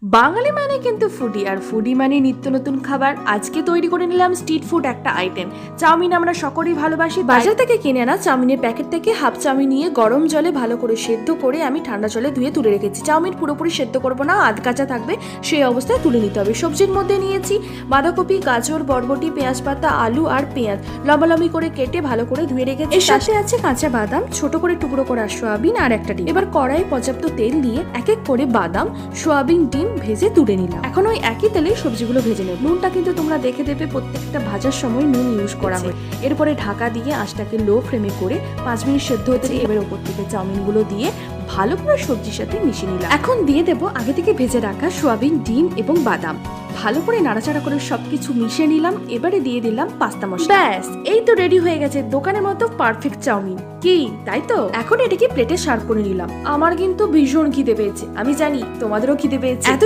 বাঙালি মানে কিন্তু ফুডি, আর ফুডি মানে নিত্য নতুন খাবার। আজকে তৈরি করে নিলাম স্ট্রিট ফুড একটা আইটেম। চাউমিন আমরা সকলেই ভালোবাসি। বাজার থেকে কিনে আনা চাউমিনের প্যাকেট থেকে হাফ চাউমিন নিয়ে গরম জলে ভালো করে সেদ্ধ করে আমি ঠান্ডা জলে ধুয়ে তুলে রেখেছি। চাউমিন পুরোপুরি সেদ্ধ করবো না, আধ কাঁচা থাকবে, সেই অবস্থায় তুলে নিতে হবে। সবজির মধ্যে নিয়েছি বাঁধাকপি, গাজর, বরবটি, পেঁয়াজ পাতা, আলু আর পেঁয়াজ লম্বালম্বি করে কেটে ভালো করে ধুয়ে রেখেছি। এর সাথে আছে কাঁচা বাদাম, ছোট করে টুকরো করা সোয়াবিন আর একটা ডিম। এবার কড়াই পর্যাপ্ত তেল দিয়ে এক এক করে বাদাম, সোয়াবিন, ডিম ভেজে তুলে নিলাম। এখন ওই একই তেলেই সবজিগুলো ভেজে নেব। নুনটা কিন্তু তোমরা দেখে দেবে, প্রত্যেকটা ভাজার সময় নুন ইউজ করা হয়। এরপরে ঢাকা দিয়ে আঁচটাকে লো ফ্লেমে করে 5 মিনিট সেদ্ধ হতে দিয়ে এবার ওপর থেকে চাউমিনগুলো দিয়ে ভালো করে সবজির সাথে মিশিয়ে নিলাম। এখন দিয়ে দেবো আগে থেকে ভেজে রাখা সোয়াবিন, ডিম এবং বাদাম। ভালো করে নাড়াচাড়া করে সবকিছু মিশিয়ে নিলাম। এবারে দিয়ে দিলাম পাস্তা মশলা। ব্যাস, এই তো রেডি হয়ে গেছে দোকানের মতো পারফেক্ট চাউমিন। কি তাই তো? এখন এটাকে প্লেটে সার্ভ করে নিলাম। আমার কিন্তু ভীষণ খিদে পেয়েছে, আমি জানি তোমাদেরও খিদে পেয়েছে।